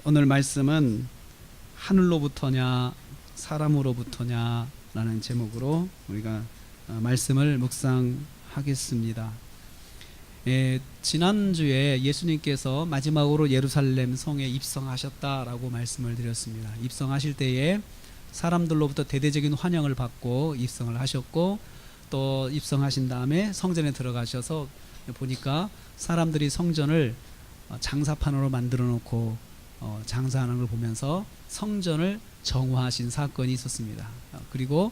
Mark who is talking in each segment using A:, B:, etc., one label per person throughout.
A: 오늘 말씀은 하늘로부터냐 사람으로부터냐 라는 제목으로 우리가 말씀을 묵상하겠습니다. 지난주에 예수님께서 마지막으로 예루살렘 성에 입성하셨다라고 말씀을 드렸습니다. 입성하실 때에 사람들로부터 대대적인 환영을 받고 입성을 하셨고, 또 입성하신 다음에 성전에 들어가셔서 보니까 사람들이 성전을 장사판으로 만들어 놓고 장사하는 걸 보면서 성전을 정화하신 사건이 있었습니다. 그리고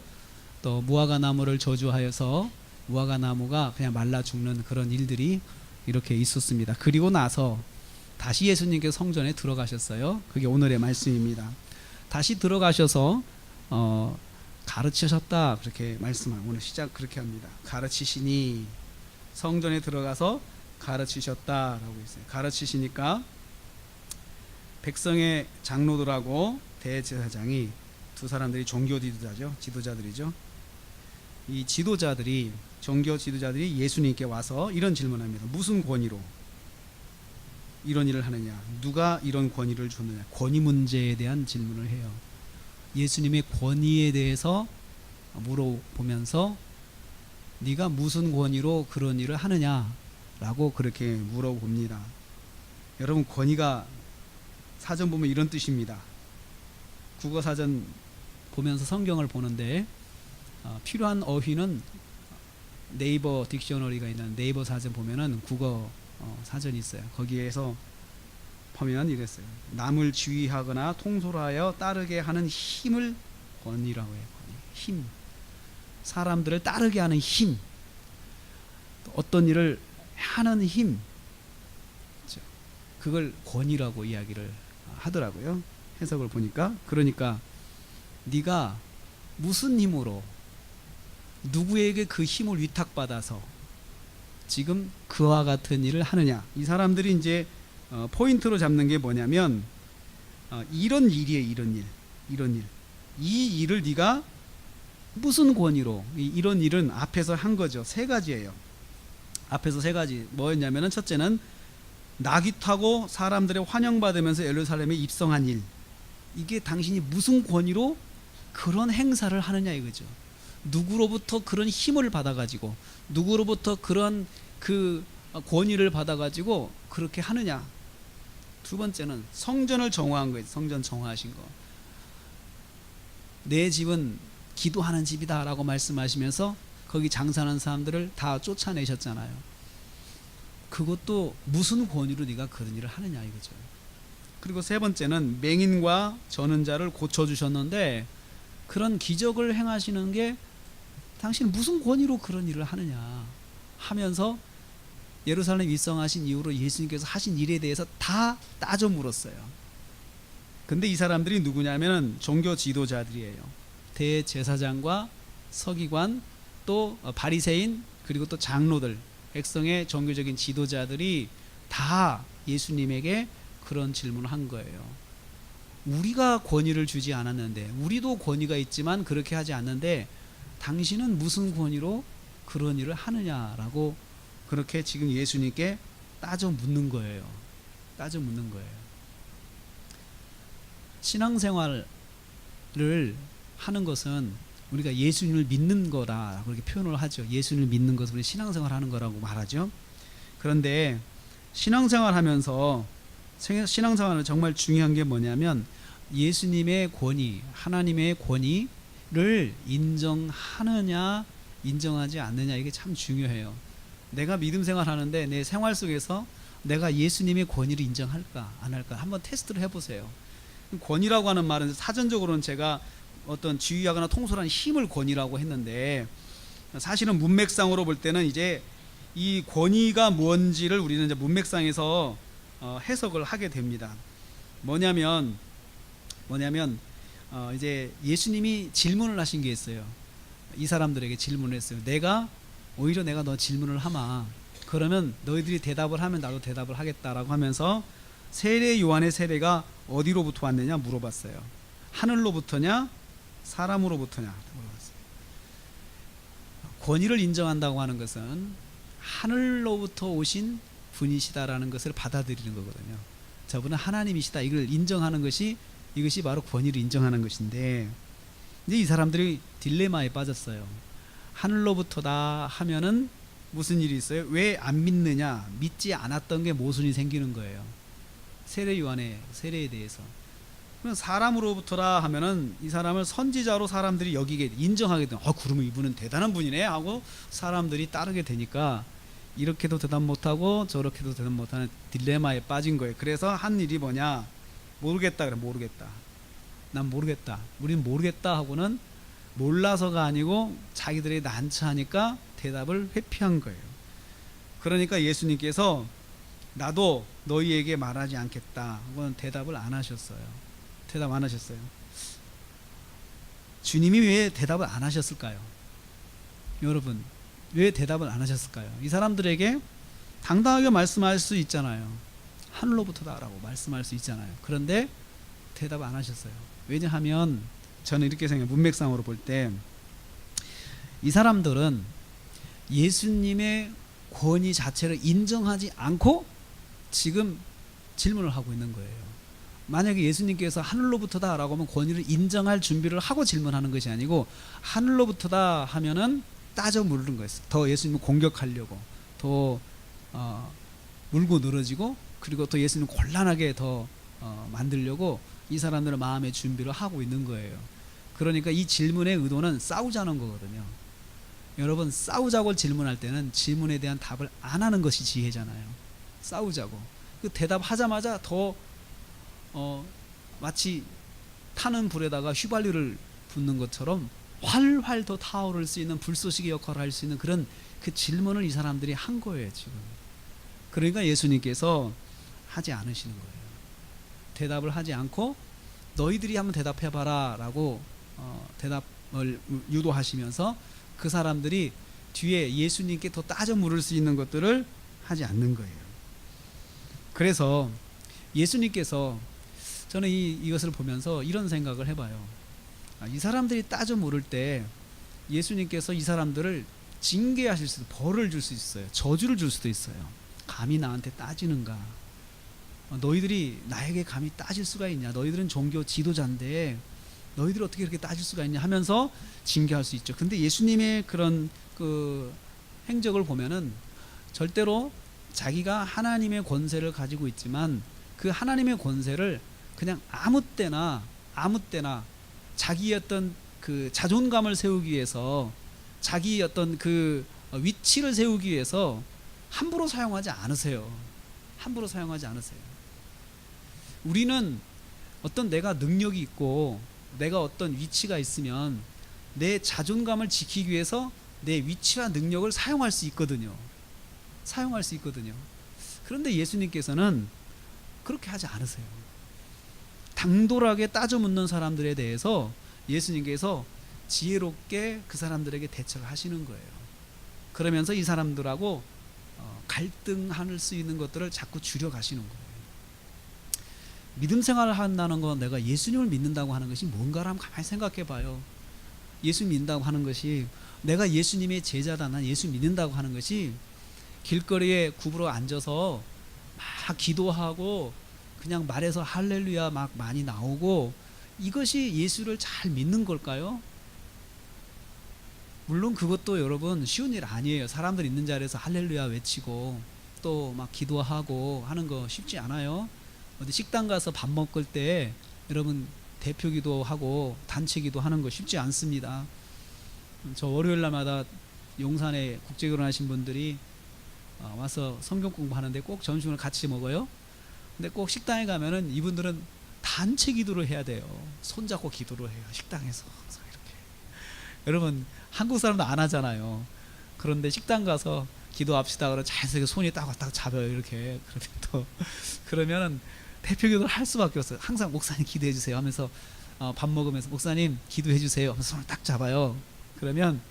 A: 또 무화과 나무를 저주하여서 무화과 나무가 그냥 말라 죽는 그런 일들이 이렇게 있었습니다. 그리고 나서 다시 예수님께서 성전에 들어가셨어요. 그게 오늘의 말씀입니다. 다시 들어가셔서 가르치셨다 그렇게 말씀하고, 오늘 시작 그렇게 합니다. 가르치시니, 성전에 들어가서 가르치셨다라고 있어요. 가르치시니까 백성의 장로들하고 대제사장이, 두 사람들이 종교 지도자들이죠. 이 지도자들이, 종교 지도자들이 예수님께 와서 이런 질문합니다. 무슨 권위로 이런 일을 하느냐? 누가 이런 권위를 줬느냐? 권위 문제에 대한 질문을 해요. 예수님의 권위에 대해서 물어보면서 네가 무슨 권위로 그런 일을 하느냐라고 그렇게 물어봅니다. 여러분, 권위가 사전 보면 이런 뜻입니다. 국어사전 보면서 성경을 보는데 필요한 어휘는 네이버 딕셔너리가 있는 네이버 사전 보면은 국어 사전이 있어요. 거기에서 보면 이랬어요. 남을 지휘하거나 통솔하여 따르게 하는 힘을 권위라고 해요. 힘. 사람들을 따르게 하는 힘. 어떤 일을 하는 힘. 그걸 권위라고 이야기를 하더라고요. 해석을 보니까. 그러니까 네가 무슨 힘으로 누구에게 그 힘을 위탁받아서 지금 그와 같은 일을 하느냐. 이 사람들이 이제 포인트로 잡는 게 뭐냐면 이런 일이에요. 이런 일. 이 일을 네가 무슨 권위로, 이런 일은 앞에서 한 거죠. 세 가지예요. 앞에서 세 가지 뭐였냐면은, 첫째는 낙이 타고 사람들의 환영받으면서 예루살렘에 입성한 일. 이게 당신이 무슨 권위로 그런 행사를 하느냐 이거죠. 누구로부터 그런 힘을 받아가지고, 누구로부터 그런 그 권위를 받아가지고 그렇게 하느냐. 두 번째는 성전을 정화한 거예요. 성전 정화하신 거. 내 집은 기도하는 집이다 라고 말씀하시면서 거기 장사하는 사람들을 다 쫓아내셨잖아요. 그것도 무슨 권위로 네가 그런 일을 하느냐 이거죠. 그리고 세 번째는 맹인과 저는 자를 고쳐주셨는데, 그런 기적을 행하시는 게 당신 무슨 권위로 그런 일을 하느냐 하면서 예루살렘 입성하신 이후로 예수님께서 하신 일에 대해서 다 따져 물었어요. 근데 이 사람들이 누구냐면 종교 지도자들이에요. 대제사장과 서기관, 또 바리새인, 그리고 또 장로들, 백성의 종교적인 지도자들이 다 예수님에게 그런 질문을 한 거예요. 우리가 권위를 주지 않았는데, 우리도 권위가 있지만 그렇게 하지 않는데 당신은 무슨 권위로 그런 일을 하느냐라고 그렇게 지금 예수님께 따져 묻는 거예요. 따져 묻는 거예요. 신앙생활을 하는 것은 우리가 예수님을 믿는 거다 그렇게 표현을 하죠. 예수님을 믿는 것을 우리 신앙생활 하는 거라고 말하죠. 그런데 신앙생활 하면서, 신앙생활은 정말 중요한 게 뭐냐면 예수님의 권위, 하나님의 권위를 인정하느냐 인정하지 않느냐, 이게 참 중요해요. 내가 믿음 생활하는데 내 생활 속에서 내가 예수님의 권위를 인정할까 안 할까 한번 테스트를 해보세요. 권위라고 하는 말은 사전적으로는 제가 어떤 지휘하거나 통솔하는 힘을 권위라고 했는데, 사실은 문맥상으로 볼 때는 이제 이 권위가 뭔지를 우리는 이제 문맥상에서 해석을 하게 됩니다. 뭐냐면 이제 예수님이 질문을 하신 게 있어요. 이 사람들에게 질문을 했어요. 오히려 내가 너 질문을 하마. 그러면 너희들이 대답을 하면 나도 대답을 하겠다라고 하면서 세례 요한의 세례가 어디로부터 왔느냐 물어봤어요. 하늘로부터냐 사람으로부터냐 물어봤어요. 권위를 인정한다고 하는 것은 하늘로부터 오신 분이시다라는 것을 받아들이는 거거든요. 저분은 하나님이시다. 이걸 인정하는 것이 이것이 바로 권위를 인정하는 것인데 이제 이 사람들이 딜레마에 빠졌어요. 하늘로부터다 하면은 무슨 일이 있어요? 왜 안 믿느냐? 믿지 않았던 게 모순이 생기는 거예요. 세례 요한의 세례에 대해서. 사람으로부터라 하면은 이 사람을 선지자로 사람들이 여기게 인정하게 되는. 그러면 이분은 대단한 분이네 하고 사람들이 따르게 되니까 이렇게도 대답 못하고 저렇게도 대답 못하는 딜레마에 빠진 거예요. 그래서 한 일이 뭐냐? 모르겠다. 그래 모르겠다. 난 모르겠다. 우린 모르겠다 하고는 몰라서가 아니고 자기들이 난처하니까 대답을 회피한 거예요. 그러니까 예수님께서 나도 너희에게 말하지 않겠다 하고는 대답을 안 하셨어요. 대답 안 하셨어요. 주님이 왜 대답을 안 하셨을까요? 여러분, 왜 대답을 안 하셨을까요? 이 사람들에게 당당하게 말씀할 수 있잖아요. 하늘로부터다라고 말씀할 수 있잖아요. 그런데 대답 안 하셨어요. 왜냐하면 저는 이렇게 생각해요. 문맥상으로 볼 때 이 사람들은 예수님의 권위 자체를 인정하지 않고 지금 질문을 하고 있는 거예요. 만약에 예수님께서 하늘로부터다 라고 하면 권위를 인정할 준비를 하고 질문하는 것이 아니고 하늘로부터다 하면은 따져 물는 거였어요. 더 예수님을 공격하려고 더 물고 늘어지고 그리고 또 예수님을 곤란하게 더 만들려고 이 사람들은 마음의 준비를 하고 있는 거예요. 그러니까 이 질문의 의도는 싸우자는 거거든요. 여러분, 싸우자고 질문할 때는 질문에 대한 답을 안 하는 것이 지혜잖아요. 싸우자고. 그 대답하자마자 더 마치 타는 불에다가 휘발유를 붓는 것처럼 활활 더 타오를 수 있는 불쏘시개 역할을 할 수 있는 그런 그 질문을 이 사람들이 한 거예요 지금. 그러니까 예수님께서 하지 않으시는 거예요. 대답을 하지 않고 너희들이 한번 대답해봐라 라고 대답을 유도하시면서 그 사람들이 뒤에 예수님께 더 따져 물을 수 있는 것들을 하지 않는 거예요. 그래서 예수님께서 저는 이것을 보면서 이런 생각을 해봐요. 이 사람들이 따져 물을 때 예수님께서 이 사람들을 징계하실 수도, 벌을 줄 수 있어요. 저주를 줄 수도 있어요. 감히 나한테 따지는가? 너희들이 나에게 감히 따질 수가 있냐? 너희들은 종교 지도자인데 너희들이 어떻게 이렇게 따질 수가 있냐 하면서 징계할 수 있죠. 근데 예수님의 그런 그 행적을 보면은 절대로 자기가 하나님의 권세를 가지고 있지만 그 하나님의 권세를 그냥 아무 때나 자기의 어떤 그 자존감을 세우기 위해서 자기의 어떤 그 위치를 세우기 위해서 함부로 사용하지 않으세요. 함부로 사용하지 않으세요. 우리는 어떤 내가 능력이 있고 내가 어떤 위치가 있으면 내 자존감을 지키기 위해서 내 위치와 능력을 사용할 수 있거든요. 사용할 수 있거든요. 그런데 예수님께서는 그렇게 하지 않으세요. 당돌하게 따져 묻는 사람들에 대해서 예수님께서 지혜롭게 그 사람들에게 대처를 하시는 거예요. 그러면서 이 사람들하고 갈등할 수 있는 것들을 자꾸 줄여가시는 거예요. 믿음 생활을 한다는 건 내가 예수님을 믿는다고 하는 것이 뭔가를 한번 가만히 생각해 봐요. 예수 믿는다고 하는 것이 내가 예수님의 제자다, 난 예수 믿는다고 하는 것이 길거리에 구부러 앉아서 막 기도하고 그냥 말해서 할렐루야 막 많이 나오고 이것이 예수를 잘 믿는 걸까요? 물론 그것도 여러분 쉬운 일 아니에요. 사람들 있는 자리에서 할렐루야 외치고 또 막 기도하고 하는 거 쉽지 않아요. 어디 식당 가서 밥 먹을 때 여러분 대표 기도하고 단체 기도하는 거 쉽지 않습니다. 저 월요일 날마다 용산에 국제 결혼하신 분들이 와서 성경 공부하는데 꼭 점심을 같이 먹어요. 근데 꼭 식당에 가면은 이분들은 단체 기도를 해야 돼요. 손잡고 기도를 해요. 식당에서 이렇게. 여러분 한국 사람도 안 하잖아요. 그런데 식당 가서 기도합시다. 그러면 자연스럽게 손이 딱 잡아요. 이렇게. 그러면은 대표 기도를 할 수밖에 없어요. 항상 목사님 기도해 주세요 하면서 밥 먹으면서 목사님 기도해 주세요 하면서 손을 딱 잡아요. 그러면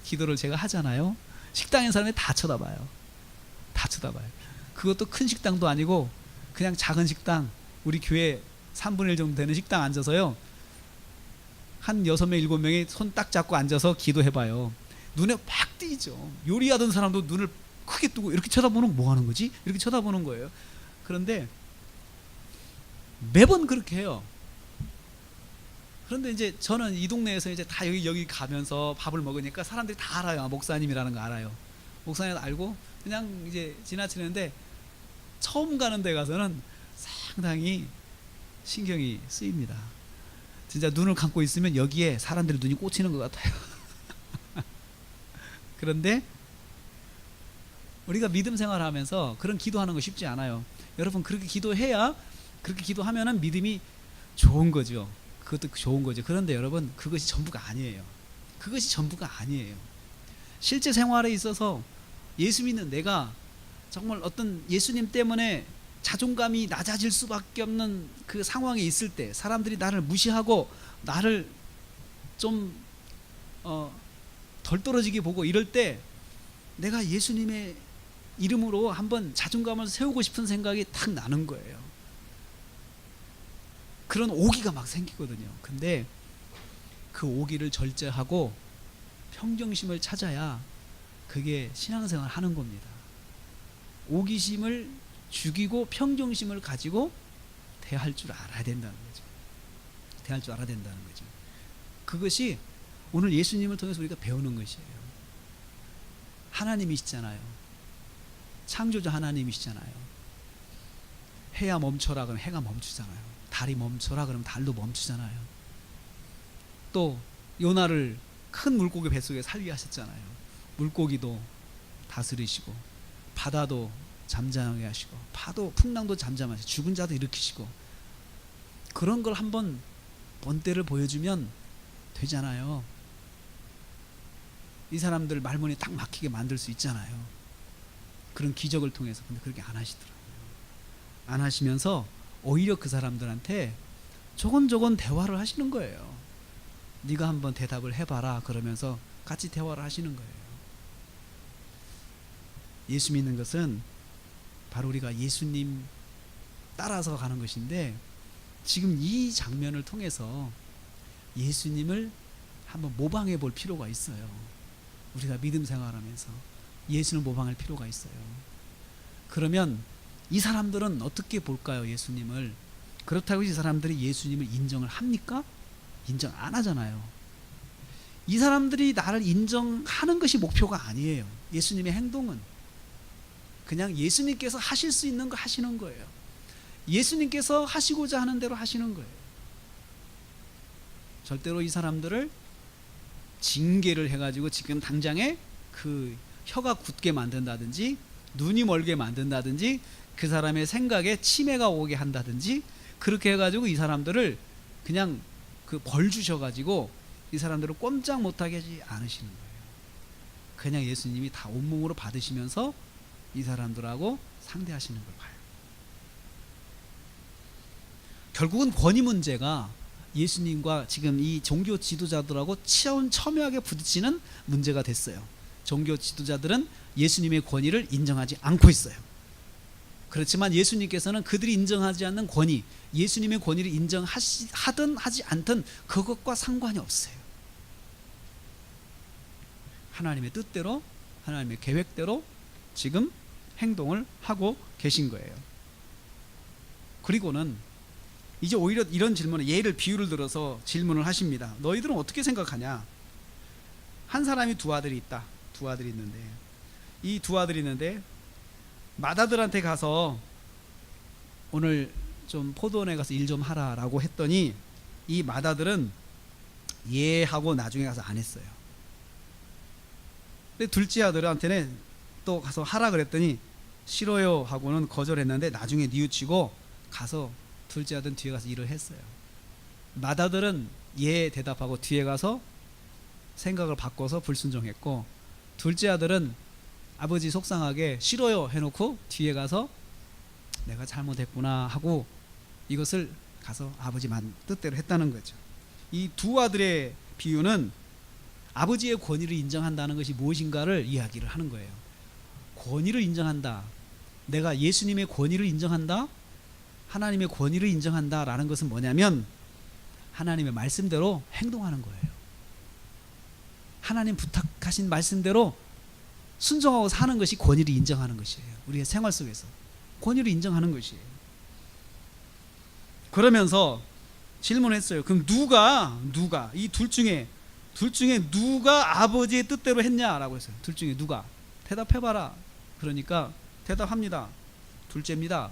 A: 기도를 제가 하잖아요. 식당에 사람이 다 쳐다봐요. 다 쳐다봐요. 그것도 큰 식당도 아니고 그냥 작은 식당, 우리 교회 3분의 1 정도 되는 식당 앉아서요. 한 6명, 7명이 손 딱 잡고 앉아서 기도해봐요. 눈에 팍 띄죠. 요리하던 사람도 눈을 크게 뜨고 이렇게 쳐다보는 거 뭐 하는 거지? 이렇게 쳐다보는 거예요. 그런데 매번 그렇게 해요. 그런데 이제 저는 이 동네에서 이제 다 여기 가면서 밥을 먹으니까 사람들이 다 알아요. 목사님이라는 거 알아요. 목사님 알고 그냥 이제 지나치는데, 처음 가는 데 가서는 상당히 신경이 쓰입니다. 진짜 눈을 감고 있으면 여기에 사람들의 눈이 꽂히는 것 같아요. 그런데 우리가 믿음 생활하면서 그런 기도하는 거 쉽지 않아요. 여러분, 그렇게 기도해야, 그렇게 기도하면은 믿음이 좋은 거죠. 그것도 좋은 거죠. 그런데 여러분, 그것이 전부가 아니에요. 그것이 전부가 아니에요. 실제 생활에 있어서 예수 믿는 내가 정말 어떤 예수님 때문에 자존감이 낮아질 수밖에 없는 그 상황에 있을 때, 사람들이 나를 무시하고 나를 좀 덜 떨어지게 보고 이럴 때, 내가 예수님의 이름으로 한번 자존감을 세우고 싶은 생각이 탁 나는 거예요. 그런 오기가 막 생기거든요. 근데 그 오기를 절제하고 평정심을 찾아야 그게 신앙생활 하는 겁니다. 오기심을 죽이고 평정심을 가지고 대할 줄 알아야 된다는 거죠. 대할 줄 알아야 된다는 거죠. 그것이 오늘 예수님을 통해서 우리가 배우는 것이에요. 하나님이시잖아요. 창조자 하나님이시잖아요. 해야 멈춰라 그러면 해가 멈추잖아요. 달이 멈춰라 그러면 달도 멈추잖아요. 또 요나를 큰 물고기 뱃속에 살게 하셨잖아요. 물고기도 다스리시고 바다도 잠잠하게 하시고 파도 풍랑도 잠잠하시고 죽은 자도 일으키시고, 그런 걸 한번 본때를 보여주면 되잖아요. 이 사람들 말문이 딱 막히게 만들 수 있잖아요. 그런 기적을 통해서. 근데 그렇게 안 하시더라고요. 안 하시면서 오히려 그 사람들한테 조곤조곤 대화를 하시는 거예요. 네가 한번 대답을 해봐라 그러면서 같이 대화를 하시는 거예요. 예수 믿는 것은 바로 우리가 예수님 따라서 가는 것인데, 지금 이 장면을 통해서 예수님을 한번 모방해 볼 필요가 있어요. 우리가 믿음 생활하면서 예수를 모방할 필요가 있어요. 그러면 이 사람들은 어떻게 볼까요? 예수님을. 그렇다고 이 사람들이 예수님을 인정을 합니까? 인정 안 하잖아요. 이 사람들이 나를 인정하는 것이 목표가 아니에요. 예수님의 행동은 그냥 예수님께서 하실 수 있는 거 하시는 거예요. 예수님께서 하시고자 하는 대로 하시는 거예요. 절대로 이 사람들을 징계를 해가지고 지금 당장에 그 혀가 굳게 만든다든지 눈이 멀게 만든다든지 그 사람의 생각에 치매가 오게 한다든지 그렇게 해가지고 이 사람들을 그냥 그 벌 주셔가지고 이 사람들을 꼼짝 못하게 하지 않으시는 거예요. 그냥 예수님이 다 온몸으로 받으시면서 이 사람들하고 상대하시는 걸 봐요. 결국은 권위 문제가 예수님과 지금 이 종교 지도자들하고 첨예하게 부딪히는 문제가 됐어요. 종교 지도자들은 예수님의 권위를 인정하지 않고 있어요. 그렇지만 예수님께서는 그들이 인정하지 않는 권위, 예수님의 권위를 인정하든 하지 않든 그것과 상관이 없어요. 하나님의 뜻대로, 하나님의 계획대로 지금 행동을 하고 계신 거예요. 그리고는 이제 오히려 이런 질문을, 비유를 들어서 질문을 하십니다. 너희들은 어떻게 생각하냐? 한 사람이 두 아들이 있다. 두 아들이 있는데, 이 두 아들이 있는데 맏아들한테 가서 오늘 좀 포도원에 가서 일 좀 하라라고 했더니 이 맏아들은 예 하고 나중에 가서 안 했어요. 근데 둘째 아들한테는 또 가서 하라 그랬더니 싫어요 하고는 거절했는데 나중에 뉘우치고 가서 둘째 아들은 뒤에 가서 일을 했어요. 맏아들은 예 대답하고 뒤에 가서 생각을 바꿔서 불순종했고, 둘째 아들은 아버지 속상하게 싫어요 해놓고 뒤에 가서 내가 잘못했구나 하고 이것을 가서 아버지 뜻대로 했다는 거죠. 이 두 아들의 비유는 아버지의 권위를 인정한다는 것이 무엇인가를 이야기를 하는 거예요. 권위를 인정한다, 내가 예수님의 권위를 인정한다, 하나님의 권위를 인정한다 라는 것은 뭐냐면 하나님의 말씀대로 행동하는 거예요. 하나님 부탁하신 말씀대로 순종하고 사는 것이 권위를 인정하는 것이에요. 우리의 생활 속에서 권위를 인정하는 것이에요. 그러면서 질문했어요. 그럼 누가 이 둘 중에 누가 아버지의 뜻대로 했냐라고 했어요. 둘 중에 누가 대답해봐라. 그러니까 대답합니다. 둘째입니다.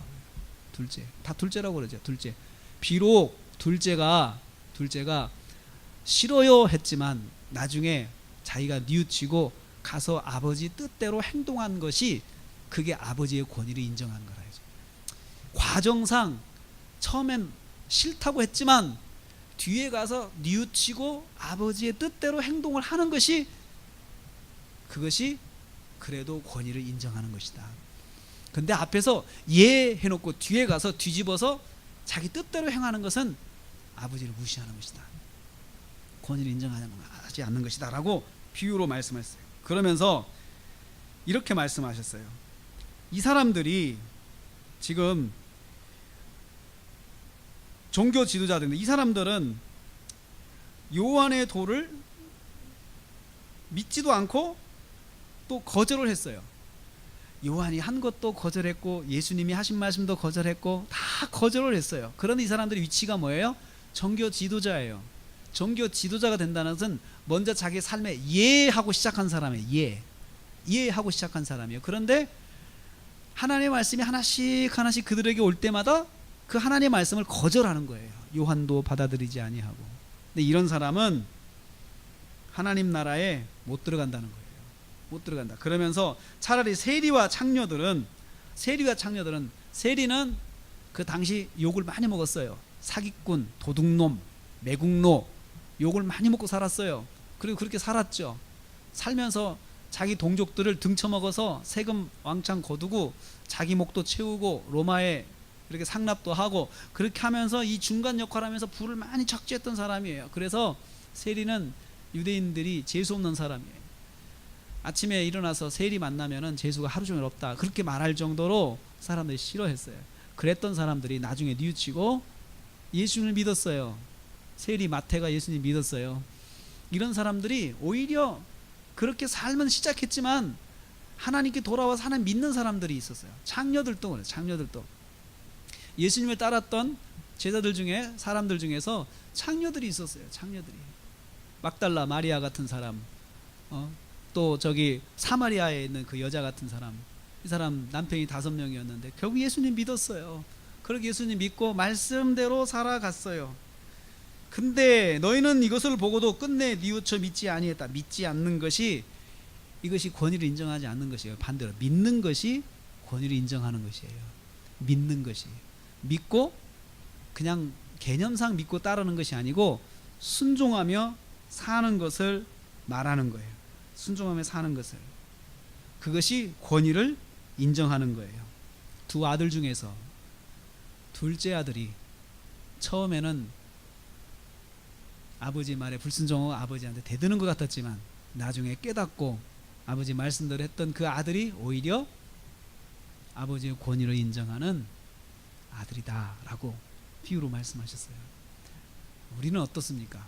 A: 둘째. 다 둘째라고 그러죠. 둘째. 비록 둘째가 싫어요 했지만 나중에 자기가 뉘우치고 가서 아버지 뜻대로 행동한 것이 그게 아버지의 권위를 인정한 거라. 과정상 처음엔 싫다고 했지만 뒤에 가서 뉘우치고 아버지의 뜻대로 행동을 하는 것이 그것이 그래도 권위를 인정하는 것이다. 근데 앞에서 예 해놓고 뒤에 가서 뒤집어서 자기 뜻대로 행하는 것은 아버지를 무시하는 것이다. 권위를 인정하지 않는 것이다 라고 비유로 말씀하셨어요. 그러면서 이렇게 말씀하셨어요. 이 사람들이 지금 종교 지도자들인데 이 사람들은 요한의 도를 믿지도 않고 또 거절을 했어요. 요한이 한 것도 거절했고 예수님이 하신 말씀도 거절했고 다 거절을 했어요. 그런데 이 사람들의 위치가 뭐예요? 종교 지도자예요. 종교 지도자가 된다는 것은 먼저 자기 삶에 예하고 시작한 사람이에요. 예하고 시작한 사람이에요. 그런데 하나님의 말씀이 하나씩 그들에게 올 때마다 그 하나님의 말씀을 거절하는 거예요. 요한도 받아들이지 아니하고. 근데 이런 사람은 하나님 나라에 못 들어간다는 거예요. 못 들어간다. 그러면서 차라리 세리와 창녀들은 세리는 그 당시 욕을 많이 먹었어요. 사기꾼, 도둑놈, 매국노 욕을 많이 먹고 살았어요. 그리고 그렇게 살았죠. 살면서 자기 동족들을 등쳐먹어서 세금 왕창 거두고 자기 목도 채우고 로마에 이렇게 상납도 하고 그렇게 하면서 이 중간 역할을 하면서 부를 많이 착취했던 사람이에요. 그래서 세리는 유대인들이 재수 없는 사람이에요. 아침에 일어나서 세리 만나면은 재수가 하루 종일 없다 그렇게 말할 정도로 사람들이 싫어했어요. 그랬던 사람들이 나중에 뉘우치고 예수님을 믿었어요. 세리 마태가 예수님 믿었어요. 이런 사람들이 오히려 그렇게 삶은 시작했지만 하나님께 돌아와서 하나님 믿는 사람들이 있었어요. 창녀들도 그래요. 창녀들도 예수님을 따랐던 제자들 중에 사람들 중에서 창녀들이 있었어요. 창녀들이 막달라 마리아 같은 사람, 또 저기 사마리아에 있는 그 여자 같은 사람, 이 사람 남편이 5명이었는데 결국 예수님 믿었어요. 그렇게 예수님 믿고 말씀대로 살아갔어요. 근데 너희는 이것을 보고도 끝내 뉘우쳐 믿지 아니했다. 믿지 않는 것이 이것이 권위를 인정하지 않는 것이에요. 반대로 믿는 것이 권위를 인정하는 것이에요. 믿는 것이 믿고 그냥 개념상 믿고 따르는 것이 아니고 순종하며 사는 것을 말하는 거예요. 순종하며 사는 것을, 그것이 권위를 인정하는 거예요. 두 아들 중에서 둘째 아들이 처음에는 아버지 말에 불순종하고 아버지한테 대드는 것 같았지만 나중에 깨닫고 아버지 말씀대로 했던 그 아들이 오히려 아버지의 권위를 인정하는 아들이다 라고 비유로 말씀하셨어요. 우리는 어떻습니까?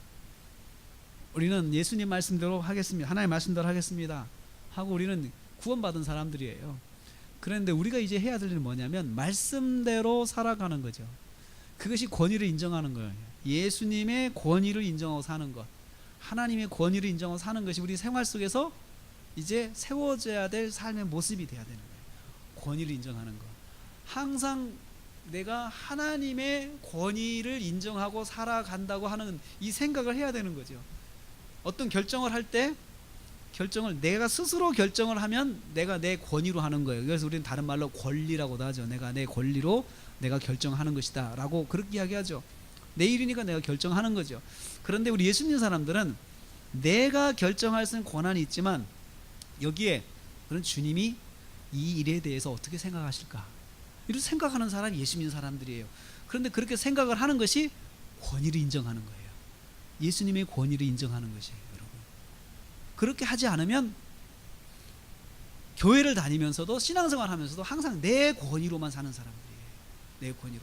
A: 우리는 예수님 말씀대로 하겠습니다. 하나님의 말씀대로 하겠습니다 하고 우리는 구원받은 사람들이에요. 그런데 우리가 이제 해야 될 일은 뭐냐면 말씀대로 살아가는 거죠. 그것이 권위를 인정하는 거예요. 예수님의 권위를 인정하고 사는 것, 하나님의 권위를 인정하고 사는 것이 우리 생활 속에서 이제 세워져야 될 삶의 모습이 돼야 되는 거예요. 권위를 인정하는 것. 항상 내가 하나님의 권위를 인정하고 살아간다고 하는 이 생각을 해야 되는 거죠. 어떤 결정을 할 때 결정을 내가 스스로 결정을 하면 내가 내 권위로 하는 거예요. 그래서 우리는 다른 말로 권리라고도 하죠. 내가 내 권리로 내가 결정하는 것이다 라고 그렇게 이야기하죠. 내 일이니까 내가 결정하는 거죠. 그런데 우리 예수 믿는 사람들은 내가 결정할 수 있는 권한이 있지만 여기에 그런 주님이 이 일에 대해서 어떻게 생각하실까, 이렇게 생각하는 사람이 예수 믿는 사람들이에요. 그런데 그렇게 생각을 하는 것이 권위를 인정하는 거예요. 예수님의 권위를 인정하는 것이에요. 여러분, 그렇게 하지 않으면 교회를 다니면서도 신앙생활 하면서도 항상 내 권위로만 사는 사람들이에요. 내 권위로.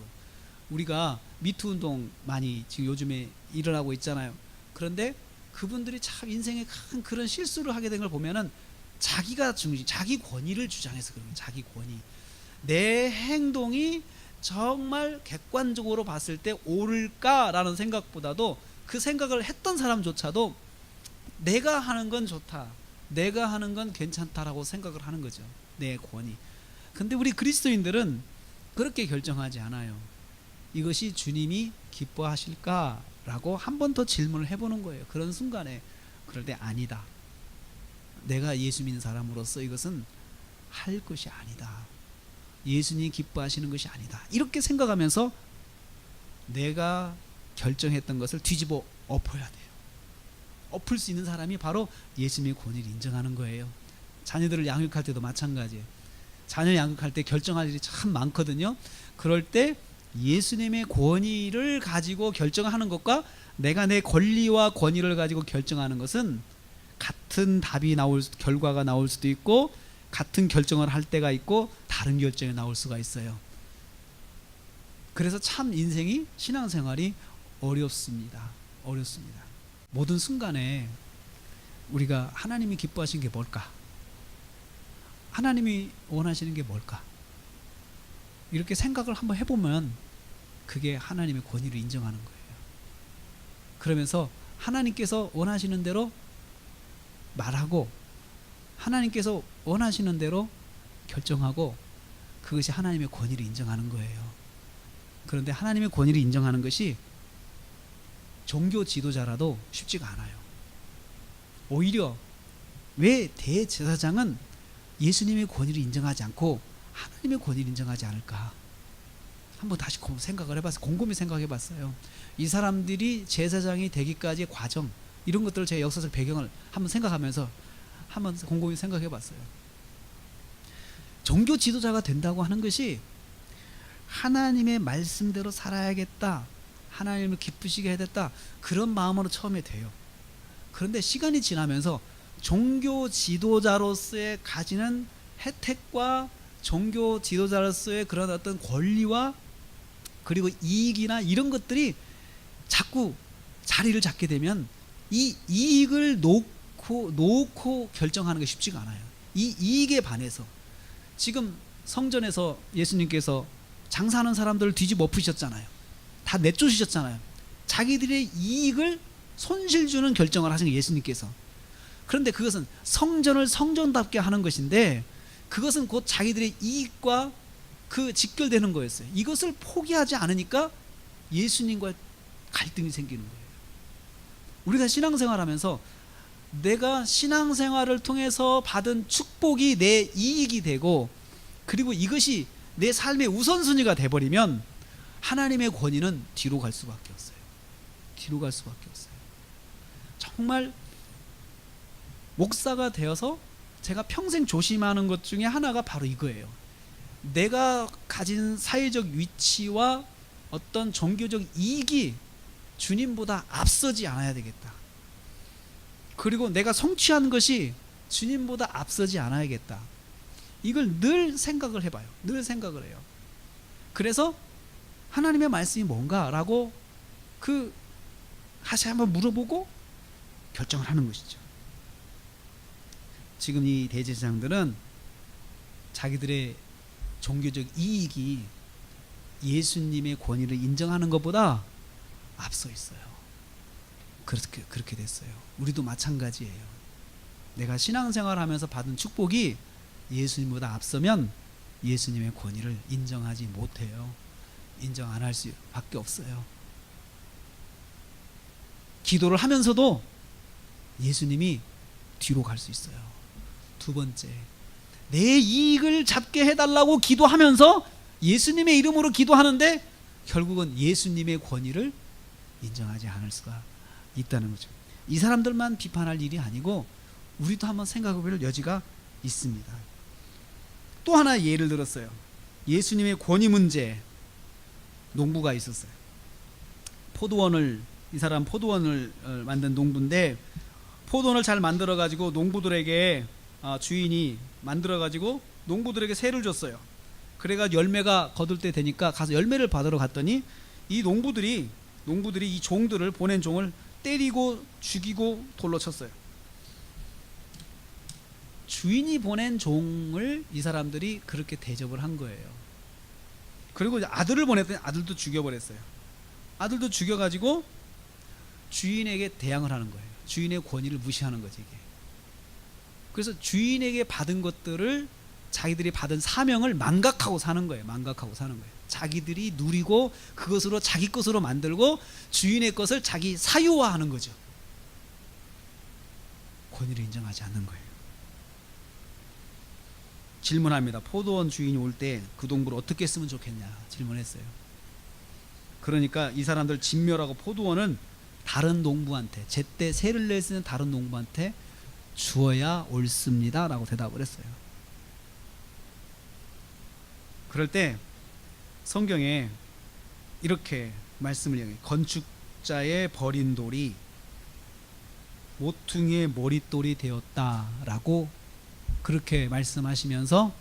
A: 우리가 미투 운동 많이 지금 요즘에 일어나고 있잖아요. 그런데 그분들이 참 인생에 큰 그런 실수를 하게 된 걸 보면은 자기가 중심, 자기 권위를 주장해서 그런 거예요. 자기 권위. 내 행동이 정말 객관적으로 봤을 때 옳을까라는 생각보다도 그 생각을 했던 사람조차도 내가 하는 건 좋다, 내가 하는 건 괜찮다라고 생각을 하는 거죠. 내 권위. 근데 우리 그리스도인들은 그렇게 결정하지 않아요. 이것이 주님이 기뻐하실까라고 한 번 더 질문을 해보는 거예요. 그런 순간에 그럴 때 아니다, 내가 예수 믿는 사람으로서 이것은 할 것이 아니다, 예수님이 기뻐하시는 것이 아니다, 이렇게 생각하면서 내가 결정했던 것을 뒤집어 엎어야 돼요. 엎을 수 있는 사람이 바로 예수님의 권위를 인정하는 거예요. 자녀들을 양육할 때도 마찬가지예요. 자녀 양육할 때 결정할 일이 참 많거든요. 그럴 때 예수님의 권위를 가지고 결정하는 것과 내가 내 권리와 권위를 가지고 결정하는 것은 같은 답이 결과가 나올 수도 있고, 같은 결정을 할 때가 있고, 다른 결정이 나올 수가 있어요. 그래서 참 인생이, 신앙생활이 어렵습니다. 모든 순간에 우리가 하나님이 기뻐하시는 게 뭘까? 하나님이 원하시는 게 뭘까? 이렇게 생각을 한번 해보면 그게 하나님의 권위를 인정하는 거예요. 그러면서 하나님께서 원하시는 대로 말하고, 하나님께서 원하시는 대로 결정하고, 그것이 하나님의 권위를 인정하는 거예요. 그런데 하나님의 권위를 인정하는 것이 종교 지도자라도 쉽지가 않아요. 오히려 왜 대제사장은 예수님의 권위를 인정하지 않고 하나님의 권위를 인정하지 않을까? 한번 다시 생각을 해봤어요. 곰곰이 생각해봤어요. 이 사람들이 제사장이 되기까지의 과정, 이런 것들을 제 역사적 배경을 한번 생각하면서 한번 곰곰이 생각해봤어요. 종교 지도자가 된다고 하는 것이 하나님의 말씀대로 살아야겠다, 하나님을 기쁘시게 해야겠다, 그런 마음으로 처음에 돼요. 그런데 시간이 지나면서 종교 지도자로서의 가지는 혜택과 종교 지도자로서의 그런 어떤 권리와 그리고 이익이나 이런 것들이 자꾸 자리를 잡게 되면 이 이익을 놓고 결정하는 게 쉽지가 않아요. 이 이익에 반해서 지금 성전에서 예수님께서 장사하는 사람들을 뒤집어 엎으셨잖아요. 다 내쫓으셨잖아요. 자기들의 이익을 손실 주는 결정을 하신 예수님께서. 그런데 그것은 성전을 성전답게 하는 것인데, 그것은 곧 자기들의 이익과 그 직결되는 거였어요. 이것을 포기하지 않으니까 예수님과 갈등이 생기는 거예요. 우리가 신앙생활하면서 내가 신앙생활을 통해서 받은 축복이 내 이익이 되고, 그리고 이것이 내 삶의 우선순위가 돼버리면 하나님의 권위는 뒤로 갈 수밖에 없어요. 정말 목사가 되어서 제가 평생 조심하는 것 중에 하나가 바로 이거예요. 내가 가진 사회적 위치와 어떤 종교적 이익이 주님보다 앞서지 않아야 되겠다. 그리고 내가 성취한 것이 주님보다 앞서지 않아야겠다. 이걸 늘 생각을 해봐요. 늘 생각을 해요. 그래서 하나님의 말씀이 뭔가라고 다시 한번 물어보고 결정을 하는 것이죠. 지금 이 대제사장들은 자기들의 종교적 이익이 예수님의 권위를 인정하는 것보다 앞서 있어요. 그렇게 됐어요. 우리도 마찬가지예요. 내가 신앙생활하면서 받은 축복이 예수님보다 앞서면 예수님의 권위를 인정하지 못해요. 인정 안 할 수밖에 없어요. 기도를 하면서도 예수님이 뒤로 갈 수 있어요. 두 번째, 내 이익을 잡게 해달라고 기도하면서 예수님의 이름으로 기도하는데 결국은 예수님의 권위를 인정하지 않을 수가 있다는 거죠. 이 사람들만 비판할 일이 아니고 우리도 한번 생각해볼 여지가 있습니다. 또 하나 예를 들었어요. 예수님의 권위 문제. 농부가 있었어요. 이 사람 포도원을 만든 농부인데, 포도원을 잘 만들어 가지고 농부들에게 주인이 만들어 가지고 농부들에게 세를 줬어요. 그래가 열매가 거둘 때 되니까 가서 열매를 받으러 갔더니 이 농부들이 이 종들을, 보낸 종을 때리고 죽이고 돌로 쳤어요. 주인이 보낸 종을 이 사람들이 그렇게 대접을 한 거예요. 그리고 이제 아들을 보냈더니 아들도 죽여버렸어요. 아들도 죽여가지고 주인에게 대항을 하는 거예요. 주인의 권위를 무시하는 거지 이게. 그래서 주인에게 받은 것들을 자기들이 받은 사명을 망각하고 사는 거예요. 망각하고 사는 거예요. 자기들이 누리고 그것으로 자기 것으로 만들고 주인의 것을 자기 사유화하는 거죠. 권위를 인정하지 않는 거예요. 질문합니다. 포도원 주인이 올 때 그 동부를 어떻게 쓰면 좋겠냐 질문했어요. 그러니까 이 사람들 진멸하고 포도원은 다른 농부한테, 제때 세를 낼 수 있는 다른 농부한테 주어야 옳습니다 라고 대답을 했어요. 그럴 때 성경에 이렇게 말씀을 해요. 건축자의 버린 돌이 모퉁이의 머릿돌이 되었다라고 그렇게 말씀하시면서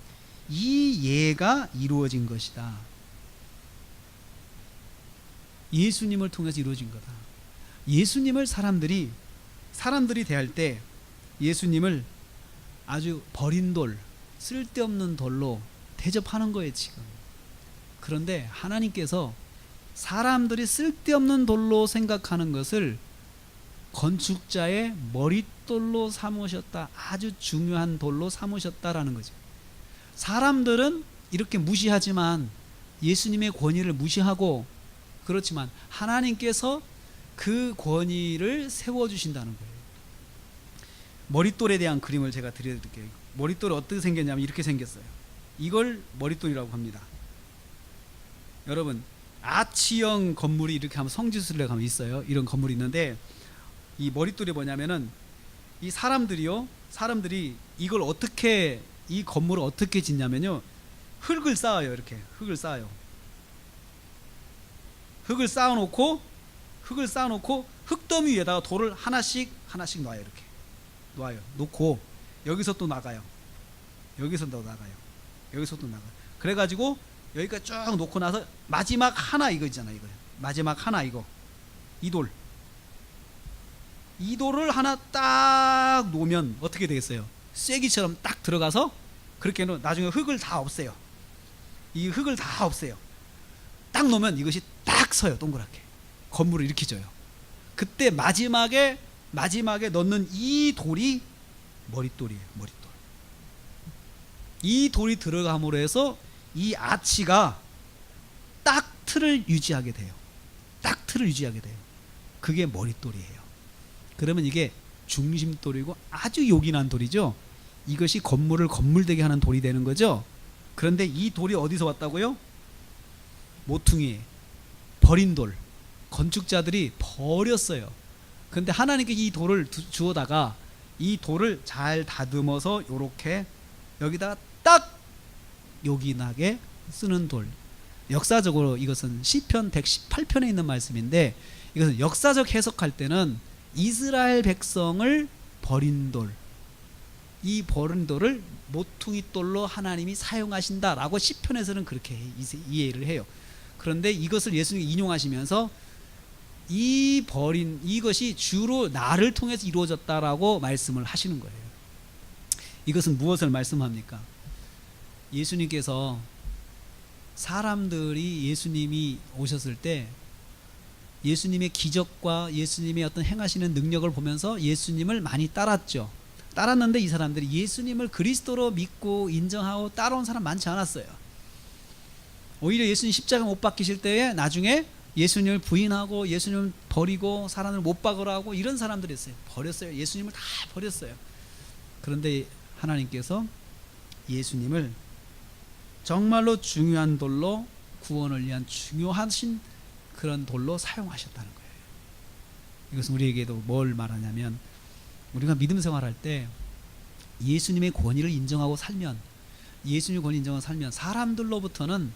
A: 이 예가 이루어진 것이다. 예수님을 통해서 이루어진 거다. 예수님을 사람들이 대할 때 예수님을 아주 버린 돌, 쓸데없는 돌로 대접하는 거예요 지금. 그런데 하나님께서 사람들이 쓸데없는 돌로 생각하는 것을 건축자의 머릿돌로 삼으셨다. 아주 중요한 돌로 삼으셨다라는 거죠. 사람들은 이렇게 무시하지만 예수님의 권위를 무시하고 그렇지만 하나님께서 그 권위를 세워주신다는 거예요. 머릿돌에 대한 그림을 제가 드려드릴게요. 머릿돌이 어떻게 생겼냐면 이렇게 생겼어요. 이걸 머릿돌이라고 합니다. 여러분 아치형 건물이 이렇게 하면 성지순례 가면 있어요. 이런 건물이 있는데 이 머릿돌이 뭐냐면은 이 사람들이 이걸 어떻게 이 건물을 어떻게 짓냐면요. 흙을 쌓아요. 이렇게 흙을 쌓아요. 흙을 쌓아놓고 흙더미 위에다가 돌을 하나씩 놔요. 이렇게 놔요. 놓고 여기서 또 나가요. 여기서 또 나가요. 여기서 또 나가요. 그래가지고 여기까지 쭉 놓고 나서 마지막 하나 이거 있잖아요. 이거 마지막 하나 이거 이 돌을 하나 딱 놓으면 어떻게 되겠어요? 쐐기처럼 딱 들어가서 그렇게 해놓으면 나중에 흙을 다 없애요. 이 흙을 다 없애요. 딱 놓으면 이것이 딱 서요. 동그랗게 건물을 일으키줘요. 그때 마지막에 넣는 이 돌이 머릿돌이에요. 머릿돌. 이 돌이 들어감으로 해서 이 아치가 딱 틀을 유지하게 돼요. 딱 틀을 유지하게 돼요. 그게 머릿돌이에요. 그러면 이게 중심돌이고 아주 요긴한 돌이죠. 이것이 건물을 건물되게 하는 돌이 되는 거죠. 그런데 이 돌이 어디서 왔다고요? 모퉁이, 버린 돌. 건축자들이 버렸어요. 그런데 하나님께 이 돌을 주어다가 이 돌을 잘 다듬어서 이렇게 여기다가 딱 요긴하게 쓰는 돌. 역사적으로 이것은 시편 118편에 있는 말씀인데 이것은 역사적 해석할 때는 이스라엘 백성을 버린 돌, 이 버린 돌을 모퉁이 돌로 하나님이 사용하신다라고 시편에서는 그렇게 이해를 해요. 그런데 이것을 예수님이 인용하시면서 이 버린 이것이 주로 나를 통해서 이루어졌다라고 말씀을 하시는 거예요. 이것은 무엇을 말씀합니까? 예수님께서 사람들이 예수님이 오셨을 때 예수님의 기적과 예수님의 어떤 행하시는 능력을 보면서 예수님을 많이 따랐죠. 따랐는데 이 사람들이 예수님을 그리스도로 믿고 인정하고 따라온 사람 많지 않았어요. 오히려 예수님 십자가 못 박히실 때에 나중에 예수님을 부인하고 예수님을 버리고 사람을 못 박으라 하고 이런 사람들이 있어요. 버렸어요. 예수님을 다 버렸어요. 그런데 하나님께서 예수님을 정말로 중요한 돌로 구원을 위한 중요하신 그런 돌로 사용하셨다는 거예요. 이것은 우리에게도 뭘 말하냐면 우리가 믿음 생활할 때 예수님의 권위를 인정하고 살면 예수님의 권위를 인정하고 살면 사람들로부터는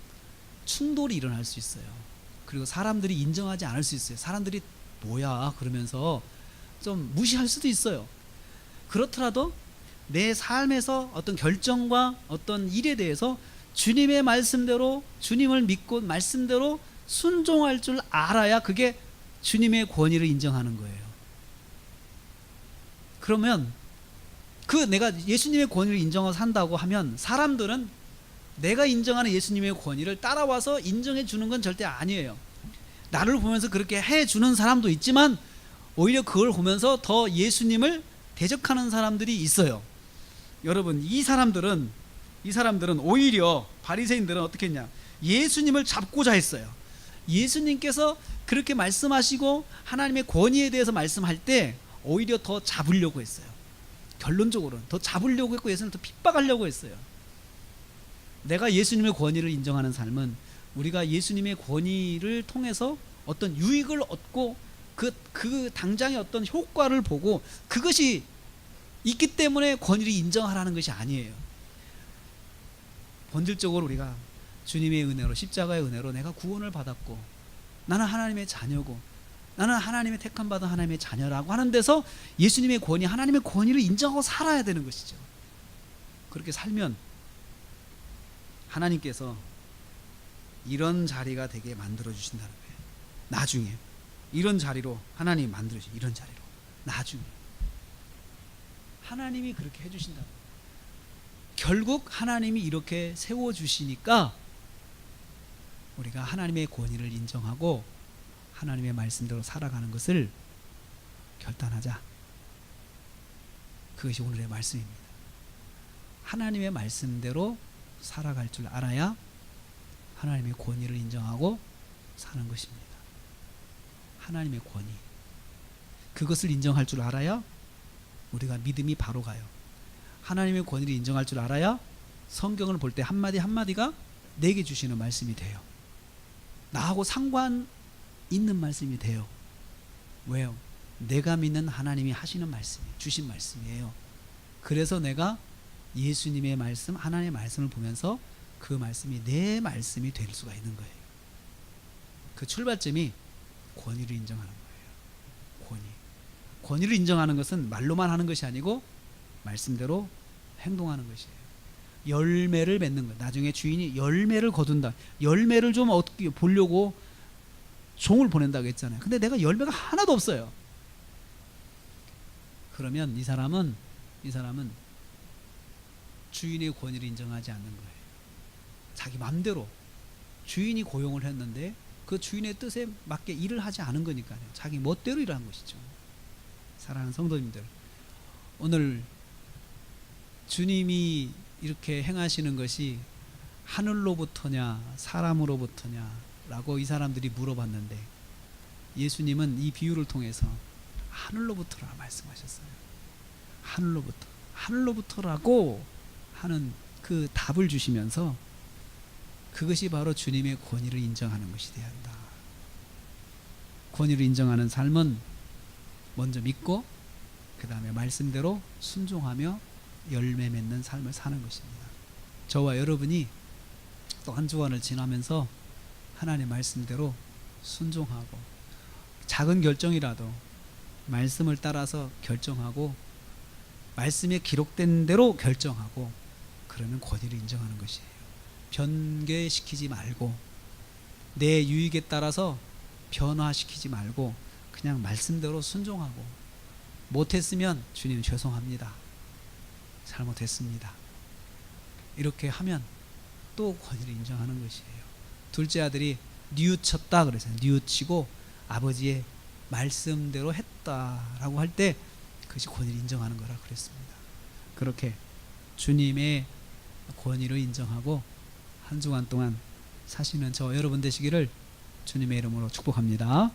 A: 충돌이 일어날 수 있어요. 그리고 사람들이 인정하지 않을 수 있어요. 사람들이 뭐야 그러면서 좀 무시할 수도 있어요. 그렇더라도 내 삶에서 어떤 결정과 어떤 일에 대해서 주님의 말씀대로 주님을 믿고 말씀대로 순종할 줄 알아야 그게 주님의 권위를 인정하는 거예요. 그러면 그 내가 예수님의 권위를 인정하고 산다고 하면 사람들은 내가 인정하는 예수님의 권위를 따라와서 인정해 주는 건 절대 아니에요. 나를 보면서 그렇게 해 주는 사람도 있지만 오히려 그걸 보면서 더 예수님을 대적하는 사람들이 있어요. 여러분, 이 사람들은 오히려 바리새인들은 어떻게 했냐? 예수님을 잡고자 했어요. 예수님께서 그렇게 말씀하시고 하나님의 권위에 대해서 말씀할 때 오히려 더 잡으려고 했어요. 결론적으로는 더 잡으려고 했고 예수님을 더 핍박하려고 했어요. 내가 예수님의 권위를 인정하는 삶은 우리가 예수님의 권위를 통해서 어떤 유익을 얻고 그 당장의 어떤 효과를 보고 그것이 있기 때문에 권위를 인정하라는 것이 아니에요. 본질적으로 우리가 주님의 은혜로, 십자가의 은혜로 내가 구원을 받았고 나는 하나님의 자녀고 나는 하나님의 택함받은 하나님의 자녀라고 하는 데서 예수님의 권위, 하나님의 권위를 인정하고 살아야 되는 것이죠. 그렇게 살면 하나님께서 이런 자리가 되게 만들어 주신다는 거예요. 나중에 이런 자리로 하나님이 만들어 주신, 이런 자리로 나중에 하나님이 그렇게 해주신다. 결국 하나님이 이렇게 세워주시니까 우리가 하나님의 권위를 인정하고 하나님의 말씀대로 살아가는 것을 결단하자. 그것이 오늘의 말씀입니다. 하나님의 말씀대로 살아갈 줄 알아야 하나님의 권위를 인정하고 사는 것입니다. 하나님의 권위, 그것을 인정할 줄 알아야 우리가 믿음이 바로 가요. 하나님의 권위를 인정할 줄 알아야 성경을 볼 때 한마디 한마디가 내게 주시는 말씀이 돼요. 나하고 상관 있는 말씀이 돼요. 왜요? 내가 믿는 하나님이 하시는 말씀이, 주신 말씀이에요. 그래서 내가 예수님의 말씀, 하나님의 말씀을 보면서 그 말씀이 내 말씀이 될 수가 있는 거예요. 그 출발점이 권위를 인정하는 거예요. 권위를 인정하는 것은 말로만 하는 것이 아니고 말씀대로 행동하는 것이에요. 열매를 맺는 거예요. 나중에 주인이 열매를 거둔다. 열매를 좀 어떻게 보려고 종을 보낸다고 했잖아요. 근데 내가 열매가 하나도 없어요. 그러면 이 사람은 주인의 권위를 인정하지 않는 거예요. 자기 마음대로 주인이 고용을 했는데 그 주인의 뜻에 맞게 일을 하지 않은 거니까요. 자기 멋대로 일한 것이죠. 사랑하는 성도님들, 오늘 주님이 이렇게 행하시는 것이 하늘로부터냐 사람으로부터냐 라고 이 사람들이 물어봤는데 예수님은 이 비유를 통해서 하늘로부터라 말씀하셨어요. 하늘로부터라고 하는 그 답을 주시면서 그것이 바로 주님의 권위를 인정하는 것이 되어야 한다. 권위를 인정하는 삶은 먼저 믿고 그 다음에 말씀대로 순종하며 열매 맺는 삶을 사는 것입니다. 저와 여러분이 또 한 주간을 지나면서 하나님의 말씀대로 순종하고 작은 결정이라도 말씀을 따라서 결정하고 말씀에 기록된 대로 결정하고 그러면 권위를 인정하는 것이에요. 변개시키지 말고 내 유익에 따라서 변화시키지 말고 그냥 말씀대로 순종하고 못했으면 주님 죄송합니다. 잘못했습니다. 이렇게 하면 또 권위를 인정하는 것이에요. 둘째 아들이 뉘우쳤다 그래서요. 뉘우치고 아버지의 말씀대로 했다라고 할 때 그것이 권위를 인정하는 거라 그랬습니다. 그렇게 주님의 권위를 인정하고 한 주간 동안 사시는 저 여러분 되시기를 주님의 이름으로 축복합니다.